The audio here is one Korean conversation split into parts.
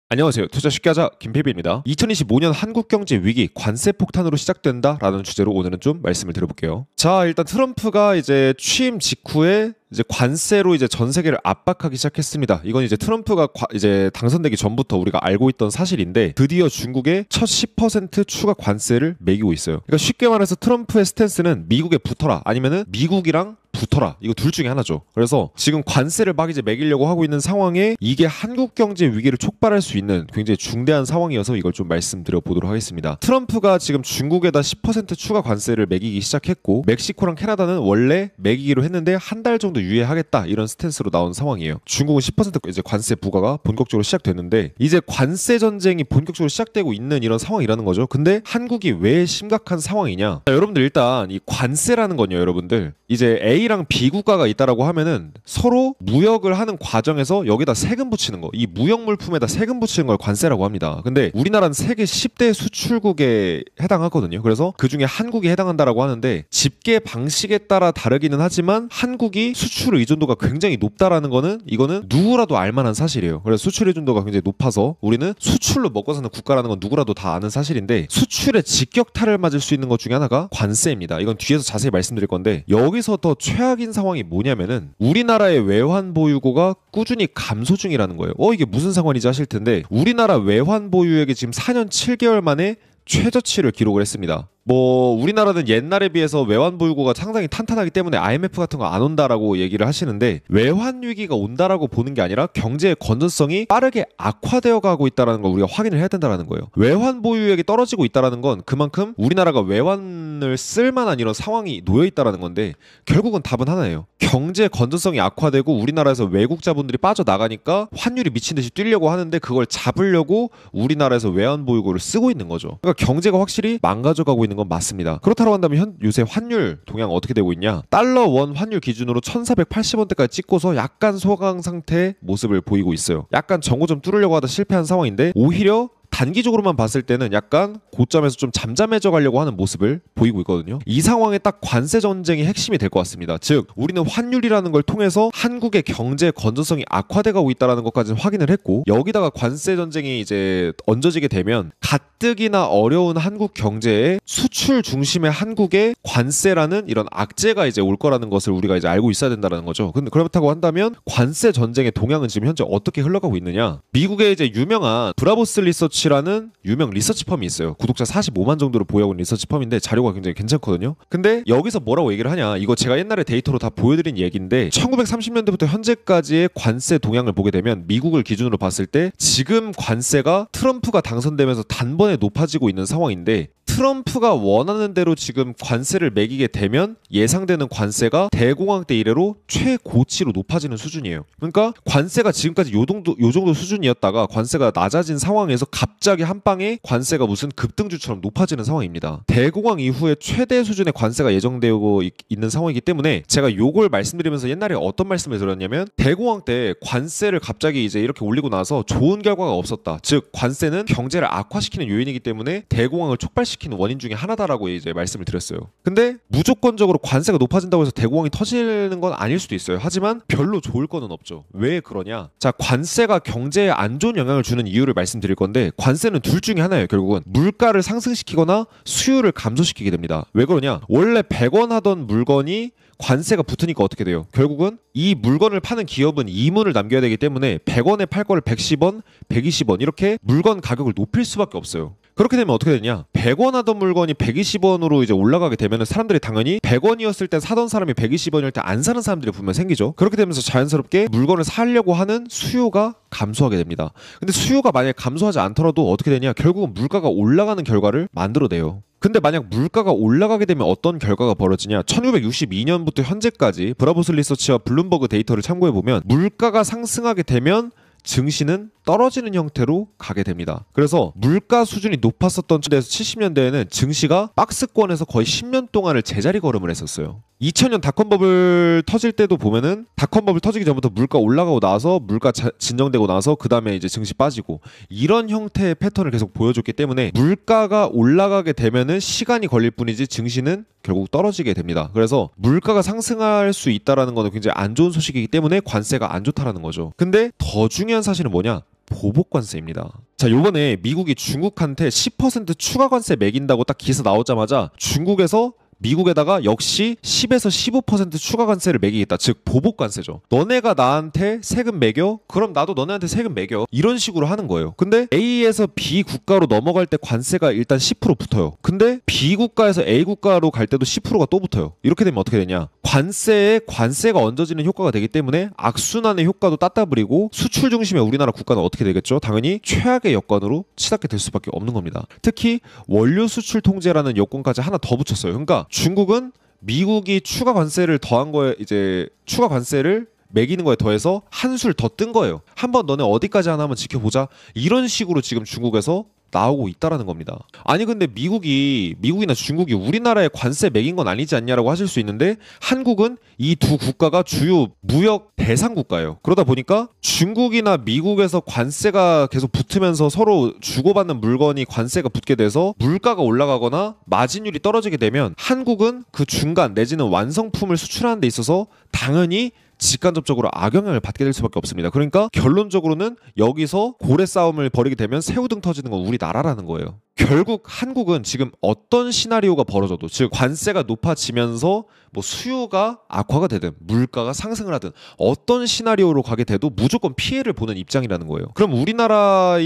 안녕하세요. 투자 쉽게 하자 김필비입니다. 2025년 한국 경제 위기 관세 폭탄으로 시작된다라는 주제로 오늘은 좀 말씀을 드려볼게요. 자, 일단 트럼프가 이제 취임 직후에 이제 관세로 이제 전 세계를 압박하기 시작했습니다. 이건 이제 트럼프가 이제 당선되기 전부터 우리가 알고 있던 사실인데 드디어 중국에 첫 10% 추가 관세를 매기고 있어요. 그러니까 쉽게 말해서 트럼프의 스탠스는 미국에 붙어라 아니면은 미국이랑 붙어라, 이거 둘 중에 하나죠. 그래서 지금 관세를 막 이제 매기려고 하고 있는 상황에 이게 한국 경제 위기를 촉발할 수 있는 굉장히 중대한 상황이어서 이걸 좀 말씀드려 보도록 하겠습니다. 트럼프가 지금 중국에다 10% 추가 관세를 매기기 시작했고 멕시코랑 캐나다는 원래 매기기로 했는데 한 달 정도 유예하겠다, 이런 스탠스로 나온 상황이에요. 중국은 10% 이제 관세 부과가 본격적으로 시작됐는데 이제 관세 전쟁이 본격적으로 시작되고 있는 이런 상황이라는 거죠. 근데 한국이 왜 심각한 상황이냐? 자, 여러분들 일단 이 관세라는 건요, 여러분들 이제 A랑 B 국가가 있다라고 하면은 서로 무역을 하는 과정에서 여기다 세금 붙이는 거, 이 무역 물품에다 세금 붙이는 걸 관세라고 합니다. 근데 우리나라는 세계 10대 수출국에 해당하거든요. 그래서 그 중에 한국이 해당한다라고 하는데 집계 방식에 따라 다르기는 하지만 한국이 수출 의존도가 굉장히 높다라는 거는 이거는 누구라도 알만한 사실이에요. 그래서 수출 의존도가 굉장히 높아서 우리는 수출로 먹고 사는 국가라는 건 누구라도 다 아는 사실인데 수출에 직격탄을 맞을 수 있는 것 중에 하나가 관세입니다. 이건 뒤에서 자세히 말씀드릴 건데 여기서 더 최악인 상황이 뭐냐면은 우리나라의 외환 보유고가 꾸준히 감소 중이라는 거예요. 이게 무슨 상황이지 하실 텐데 우리나라 외환 보유액이 지금 4년 7개월 만에 최저치를 기록을 했습니다. 우리나라는 옛날에 비해서 외환 보유고가 상당히 탄탄하기 때문에 IMF 같은 거 안 온다라고 얘기를 하시는데 외환 위기가 온다라고 보는 게 아니라 경제의 건전성이 빠르게 악화되어 가고 있다는 걸 우리가 확인을 해야 된다는 거예요. 외환 보유액이 떨어지고 있다는 건 그만큼 우리나라가 외환을 쓸 만한 이런 상황이 놓여 있다는 건데 결국은 답은 하나예요. 경제 건전성이 악화되고 우리나라에서 외국 자본들이 빠져나가니까 환율이 미친 듯이 뛰려고 하는데 그걸 잡으려고 우리나라에서 외환 보유고를 쓰고 있는 거죠. 그러니까 경제가 확실히 망가져가고 있는 건 맞습니다. 그렇다고 한다면 요새 환율 동향 어떻게 되고 있냐? 달러 원 환율 기준으로 1480원대까지 찍고서 약간 소강 상태의 모습을 보이고 있어요. 약간 정고점 뚫으려고 하다 실패한 상황인데 오히려 단기적으로만 봤을 때는 약간 고점에서 좀 잠잠해져 가려고 하는 모습을 보이고 있거든요. 이 상황에 딱 관세 전쟁이 핵심이 될 것 같습니다. 즉 우리는 환율이라는 걸 통해서 한국의 경제 건전성이 악화돼 가고 있다는 것까지는 확인을 했고 여기다가 관세 전쟁이 이제 얹어지게 되면 가뜩이나 어려운 한국 경제에 수출 중심의 한국의 관세라는 이런 악재가 이제 올 거라는 것을 우리가 이제 알고 있어야 된다는 거죠. 근데 그렇다고 한다면 관세 전쟁의 동향은 지금 현재 어떻게 흘러가고 있느냐? 미국의 이제 유명한 브라보스 리서치라는 유명 리서치 펌이 있어요. 구독자 45만 정도로 보유하고 있는 리서치 펌인데 자료가 굉장히 괜찮거든요. 근데 여기서 뭐라고 얘기를 하냐? 이거 제가 옛날에 데이터로 다 보여드린 얘기인데 1930년대부터 현재까지의 관세 동향을 보게 되면 미국을 기준으로 봤을 때 지금 관세가 트럼프가 당선되면서 단번에 높아지고 있는 상황인데 트럼프가 원하는 대로 지금 관세를 매기게 되면 예상되는 관세가 대공황 때 이래로 최고치로 높아지는 수준이에요. 그러니까 관세가 지금까지 요 정도 수준이었다가 관세가 낮아진 상황에서 갑자기 한 방에 관세가 무슨 급등주처럼 높아지는 상황입니다. 대공황 이후에 최대 수준의 관세가 예정되고 있는 상황이기 때문에 제가 요걸 말씀드리면서 옛날에 어떤 말씀을 드렸냐면 대공황 때 관세를 갑자기 이제 이렇게 올리고 나서 좋은 결과가 없었다. 즉 관세는 경제를 악화시키는 요인이기 때문에 대공황을 촉발시키는 원인 중에 하나다라고 이제 말씀을 드렸어요. 근데 무조건적으로 관세가 높아진다고 해서 대공황이 터지는 건 아닐 수도 있어요. 하지만 별로 좋을 거는 없죠. 왜 그러냐? 자, 관세가 경제에 안 좋은 영향을 주는 이유를 말씀드릴 건데 관세는 둘 중에 하나예요. 결국은 물가를 상승시키거나 수요를 감소시키게 됩니다. 왜 그러냐? 원래 100원 하던 물건이 관세가 붙으니까 어떻게 돼요? 결국은 이 물건을 파는 기업은 이문을 남겨야 되기 때문에 100원에 팔 거를 110원, 120원 이렇게 물건 가격을 높일 수밖에 없어요. 그렇게 되면 어떻게 되냐? 100원 하던 물건이 120원으로 이제 올라가게 되면 사람들이 당연히 100원이었을 때 사던 사람이 120원일 때 안 사는 사람들이 분명 생기죠. 그렇게 되면서 자연스럽게 물건을 사려고 하는 수요가 감소하게 됩니다. 근데 수요가 만약에 감소하지 않더라도 어떻게 되냐? 결국은 물가가 올라가는 결과를 만들어내요. 근데 만약 물가가 올라가게 되면 어떤 결과가 벌어지냐? 1962년부터 현재까지 브라보스 리서치와 블룸버그 데이터를 참고해보면 물가가 상승하게 되면 증시는 떨어지는 형태로 가게 됩니다. 그래서 물가 수준이 높았었던 데에서 70년대에는 증시가 박스권에서 거의 10년 동안을 제자리 걸음을 했었어요. 2000년 닷컴버블 터질 때도 보면은 닷컴버블 터지기 전부터 물가 올라가고 나서 물가 진정되고 나서 그 다음에 이제 증시 빠지고 이런 형태의 패턴을 계속 보여줬기 때문에 물가가 올라가게 되면은 시간이 걸릴 뿐이지 증시는 결국 떨어지게 됩니다. 그래서 물가가 상승할 수 있다라는 거는 굉장히 안 좋은 소식이기 때문에 관세가 안 좋다라는 거죠. 근데 더 중요한 사실은 뭐냐? 보복 관세입니다. 자, 요번에 미국이 중국한테 10% 추가 관세 매긴다고 딱 기사 나오자마자 중국에서 미국에다가 역시 10에서 15% 추가 관세를 매기겠다. 즉 보복 관세죠. 너네가 나한테 세금 매겨? 그럼 나도 너네한테 세금 매겨. 이런 식으로 하는 거예요. 근데 A에서 B 국가로 넘어갈 때 관세가 일단 10% 붙어요. 근데 B 국가에서 A 국가로 갈 때도 10%가 또 붙어요. 이렇게 되면 어떻게 되냐? 관세에 관세가 얹어지는 효과가 되기 때문에 악순환의 효과도 따따블이고 수출 중심의 우리나라 국가는 어떻게 되겠죠? 당연히 최악의 여건으로 치닫게 될 수밖에 없는 겁니다. 특히 원료 수출 통제라는 여건까지 하나 더 붙였어요. 그러니까 중국은 미국이 추가 관세를 더한 거에 이제 추가 관세를 매기는 거에 더해서 한술 더 뜬 거예요. 한번 너네 어디까지 하나 한번 지켜보자. 이런 식으로 지금 중국에서 나오고 있다라는 겁니다. 아니 근데 미국이나 중국이 우리나라에 관세 매긴 건 아니지 않냐라고 하실 수 있는데 한국은 이 두 국가가 주요 무역 대상 국가예요. 그러다 보니까 중국이나 미국에서 관세가 계속 붙으면서 서로 주고받는 물건이 관세가 붙게 돼서 물가가 올라가거나 마진율이 떨어지게 되면 한국은 그 중간 내지는 완성품을 수출하는 데 있어서 당연히 직간접적으로 악영향을 받게 될 수밖에 없습니다. 그러니까 결론적으로는 여기서 고래 싸움을 벌이게 되면 새우등 터지는 건 우리나라라는 거예요. 결국 한국은 지금 어떤 시나리오가 벌어져도 즉 관세가 높아지면서 뭐 수요가 악화가 되든 물가가 상승을 하든 어떤 시나리오로 가게 돼도 무조건 피해를 보는 입장이라는 거예요. 그럼 우리나라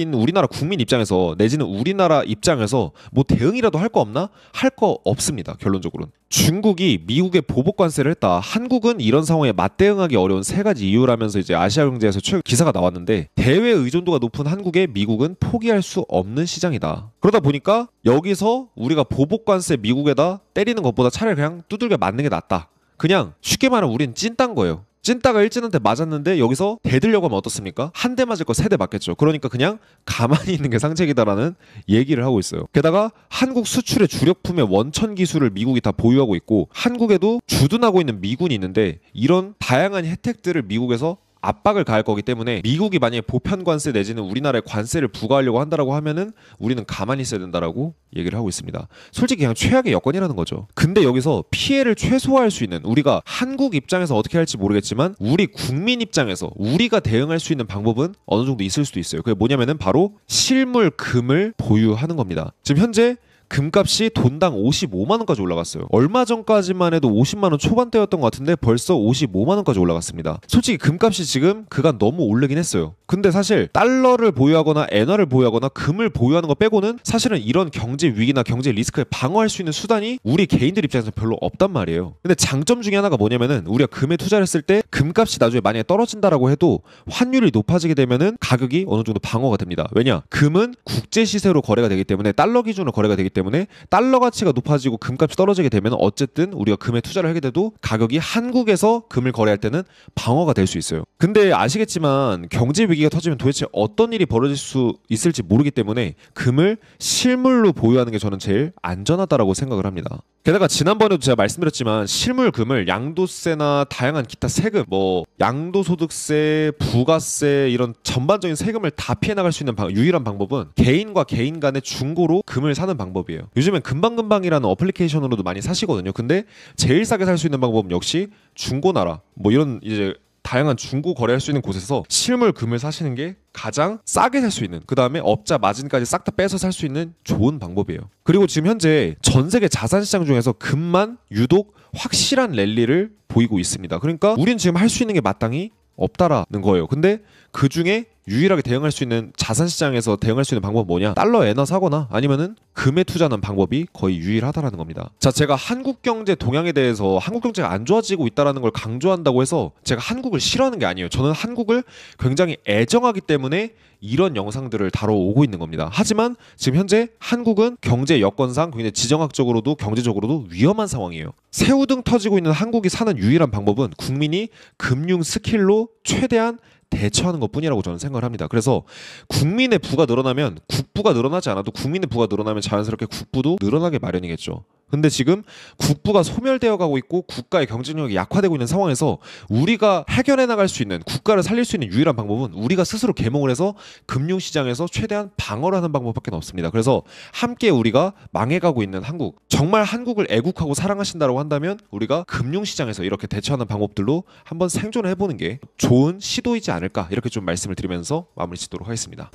국민 입장에서 내지는 우리나라 입장에서 뭐 대응이라도 할 거 없나? 할 거 없습니다. 결론적으로는. 중국이 미국에 보복 관세를 했다. 한국은 이런 상황에 맞대응하기 어려운 세 가지 이유라면서 이제 아시아 경제에서 최근 기사가 나왔는데 대외 의존도가 높은 한국에 미국은 포기할 수 없는 시장이다. 그러다 보니까 여기서 우리가 보복 관세 미국에다 때리는 것보다 차라리 그냥 두들겨 맞는 게 낫다. 그냥 쉽게 말하면 우리는 찐딴 거예요. 찐따가 일진한테 맞았는데 여기서 대들려고 하면 어떻습니까? 한 대 맞을 거 세 대 맞겠죠. 그러니까 그냥 가만히 있는 게 상책이다라는 얘기를 하고 있어요. 게다가 한국 수출의 주력품의 원천 기술을 미국이 다 보유하고 있고 한국에도 주둔하고 있는 미군이 있는데 이런 다양한 혜택들을 미국에서 압박을 가할 거기 때문에 미국이 만약에 보편 관세 내지는 우리나라에 관세를 부과하려고 한다라고 하면은 우리는 가만히 있어야 된다라고 얘기를 하고 있습니다. 솔직히 그냥 최악의 여건이라는 거죠. 근데 여기서 피해를 최소화할 수 있는 우리가 한국 입장에서 어떻게 할지 모르겠지만 우리 국민 입장에서 우리가 대응할 수 있는 방법은 어느 정도 있을 수도 있어요. 그게 뭐냐면은 바로 실물 금을 보유하는 겁니다. 지금 현재 금값이 돈당 55만 원까지 올라갔어요. 얼마 전까지만 해도 50만 원 초반대였던 것 같은데 벌써 55만 원까지 올라갔습니다. 솔직히 금값이 지금 그간 너무 오르긴 했어요. 근데 사실 달러를 보유하거나 엔화를 보유하거나 금을 보유하는 거 빼고는 사실은 이런 경제 위기나 경제 리스크에 방어할 수 있는 수단이 우리 개인들 입장에서 별로 없단 말이에요. 근데 장점 중에 하나가 뭐냐면은 우리가 금에 투자를 했을 때 금값이 나중에 만약에 떨어진다라고 해도 환율이 높아지게 되면은 가격이 어느 정도 방어가 됩니다. 왜냐? 금은 국제 시세로 거래가 되기 때문에 달러 기준으로 거래가 되기 때문에 달러 가치가 높아지고 금값이 떨어지게 되면 어쨌든 우리가 금에 투자를 하게 돼도 가격이 한국에서 금을 거래할 때는 방어가 될 수 있어요. 근데 아시겠지만 경제 위기가 터지면 도대체 어떤 일이 벌어질 수 있을지 모르기 때문에 금을 실물로 보유하는 게 저는 제일 안전하다라고 생각을 합니다. 게다가 지난번에도 제가 말씀드렸지만 실물 금을 양도세나 다양한 기타 세금, 뭐 양도소득세, 부가세 이런 전반적인 세금을 다 피해 나갈 수 있는 유일한 방법은 개인과 개인 간의 중고로 금을 사는 방법이에요. 요즘엔 금방금방이라는 어플리케이션으로도 많이 사시거든요. 근데 제일 싸게 살 수 있는 방법은 역시 중고나라, 뭐 이런 이제 다양한 중고 거래할 수 있는 곳에서 실물 금을 사시는 게 가장 싸게 살 수 있는, 그 다음에 업자 마진까지 싹 다 빼서 살 수 있는 좋은 방법이에요. 그리고 지금 현재 전 세계 자산시장 중에서 금만 유독 확실한 랠리를 보이고 있습니다. 그러니까 우린 지금 할 수 있는 게 마땅히 없다라는 거예요. 근데 그 중에 유일하게 대응할 수 있는 자산시장에서 대응할 수 있는 방법은 뭐냐? 달러 엔화 사거나 아니면은 금에 투자하는 방법이 거의 유일하다라는 겁니다. 자, 제가 한국 경제 동향에 대해서 한국 경제가 안 좋아지고 있다라는 걸 강조한다고 해서 제가 한국을 싫어하는 게 아니에요. 저는 한국을 굉장히 애정하기 때문에 이런 영상들을 다뤄오고 있는 겁니다. 하지만 지금 현재 한국은 경제 여건상 굉장히 지정학적으로도 경제적으로도 위험한 상황이에요. 새우등 터지고 있는 한국이 사는 유일한 방법은 국민이 금융 스킬로 최대한 대처하는 것뿐이라고 저는 생각을 합니다. 그래서 국민의 부가 늘어나면 국부가 늘어나지 않아도 국민의 부가 늘어나면 자연스럽게 국부도 늘어나게 마련이겠죠. 근데 지금 국부가 소멸되어 가고 있고 국가의 경쟁력이 약화되고 있는 상황에서 우리가 해결해 나갈 수 있는, 국가를 살릴 수 있는 유일한 방법은 우리가 스스로 계몽을 해서 금융시장에서 최대한 방어를 하는 방법밖에 없습니다. 그래서 함께 우리가 망해가고 있는 한국, 정말 한국을 애국하고 사랑하신다고 한다면 우리가 금융시장에서 이렇게 대처하는 방법들로 한번 생존을 해보는 게 좋은 시도이지 않을까, 이렇게 좀 말씀을 드리면서 마무리 짓도록 하겠습니다.